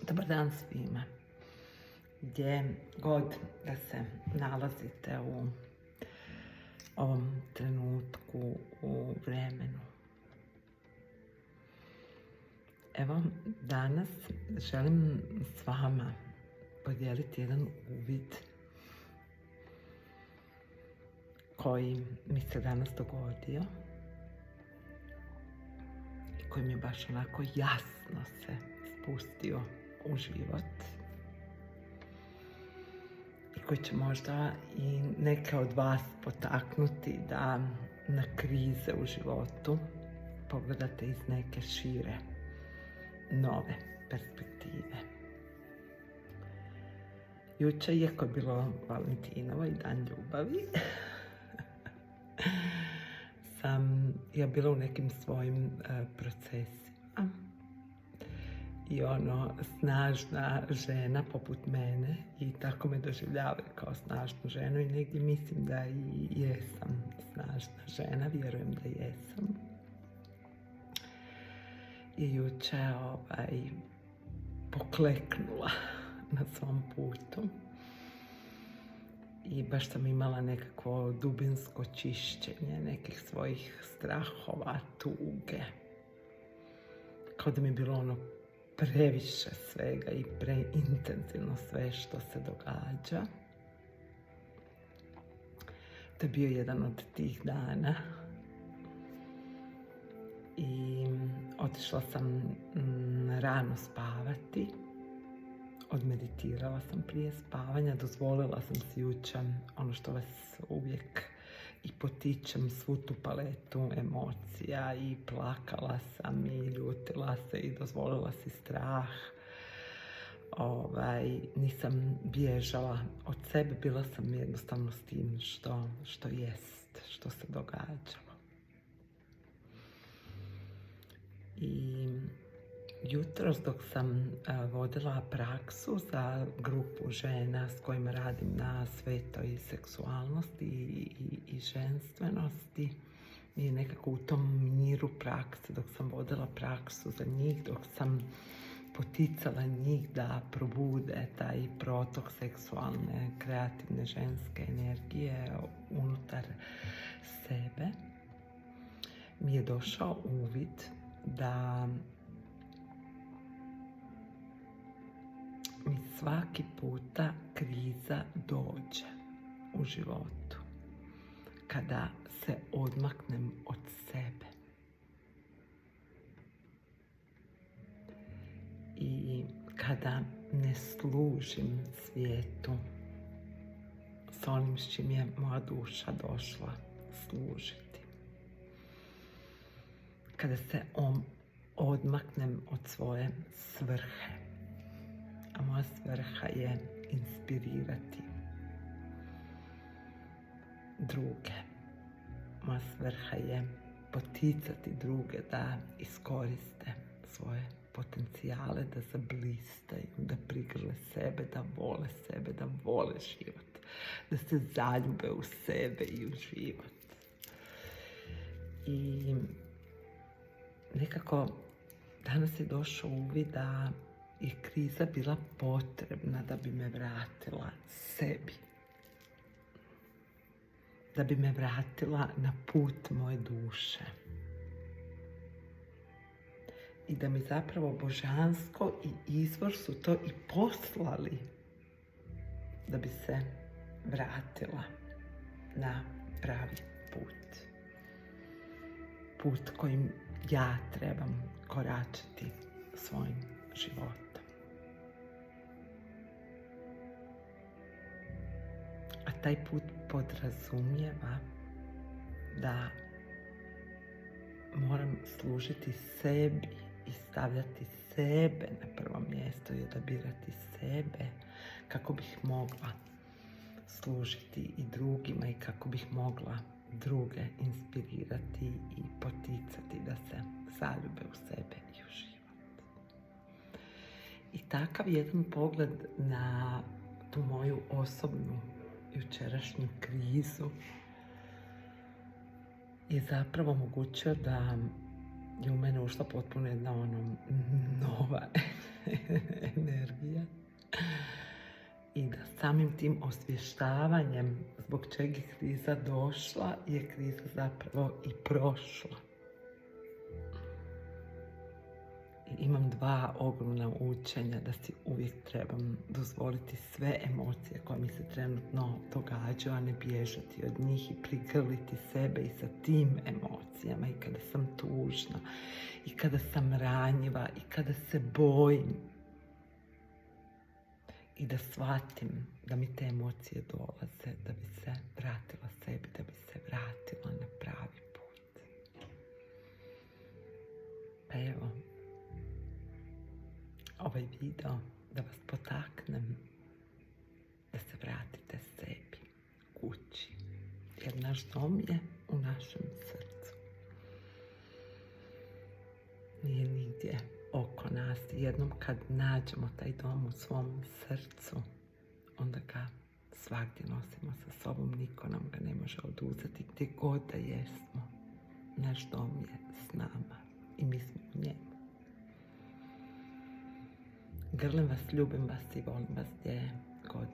Dobar dan svima. Gdje god da se nalazite u ovom trenutku, u vremenu. Evo, danas želim s vama podijeliti jedan uvid koji mi se danas dogodio i koji mi baš onako jasno se spustio u život i koji će možda i neke od vas potaknuti da na krize u životu pogledate iz neke šire, nove perspektive. Jučer, iako je bilo Valentinovo i dan ljubavi, sam ja bila u nekim svojim procesima i snažna žena poput mene i tako me doživljavaju kao snažnu ženu i negdje mislim da i jesam snažna žena, vjerujem da jesam. I jučer pokleknula na svom putu i baš sam imala nekakvo dubinsko čišćenje nekih svojih strahova, tuge. Kao da mi je bilo previše svega i preintenzivno sve što se događa. To je bio jedan od tih dana i otišla sam rano spavati. Odmeditirala sam prije spavanja, dozvolila sam si jučer ono što vas uvijek i potičem, svu tu paletu emocija, i plakala sam i ljutila se i dozvolila si strah. Nisam bježala od sebe, bila sam jednostavno s tim što jest, što se događalo. I jutros dok sam vodila praksu za grupu žena s kojima radim na svetoj seksualnosti i ženstvenosti i nekako u tom miru prakse, dok sam vodila praksu za njih, dok sam poticala njih da probude taj protok seksualne, kreativne ženske energije unutar sebe, mi je došao uvid da mi svaki puta kriza dođe u životu kada se odmaknem od sebe i kada ne služim svijetu s onim s čim je moja duša došla služiti. Kada se odmaknem od svoje svrhe, a moja svrha je inspirirati druge. Moja svrha je poticati druge da iskoriste svoje potencijale, da zablistaju, da prigrle sebe, da vole život, da se zaljube u sebe i u život. I nekako danas je došao uvid da je kriza bila potrebna da bi me vratila sebi. Da bi me vratila na put moje duše. I da mi zapravo božansko i izvor su to i poslali da bi se vratila na pravi put. Put kojim ja trebam koračati svojim životom. A taj put podrazumijeva da moram služiti sebi i stavljati sebe na prvo mjesto i odabirati sebe kako bih mogla služiti i drugima i kako bih mogla druge inspirirati i poticati da se zaljube u sebe i u život. I takav jedan pogled na tu moju osobnu jučerašnju krizu je zapravo omogućio da je u mene došla potpuno jedna nova energija. I da samim tim osvještavanjem zbog čega je kriza došla, je kriza zapravo i prošla. I imam 2 ogromna učenja da si uvijek trebam dozvoliti sve emocije koje mi se trenutno događaju, a ne bježati od njih i prigrliti sebe i sa tim emocijama. I kada sam tužna, i kada sam ranjiva, i kada se bojim. I da shvatim da mi te emocije dolaze, da bi se vratila sebi, da bi se vratila na pravi put. Pa evo, ovaj video da vas potaknem da se vratite sebi, kući. Jer naš dom je u našem srcu. Nije nigdje oko nas. Jednom kad nađemo taj dom u svom srcu, onda ga svagdje nosimo sa sobom, niko nam ga ne može oduzeti, gdje god da jesmo. Naš dom je s nama i mi smo u njemu. Grlim vas, ljubim vas i volim vas gdje god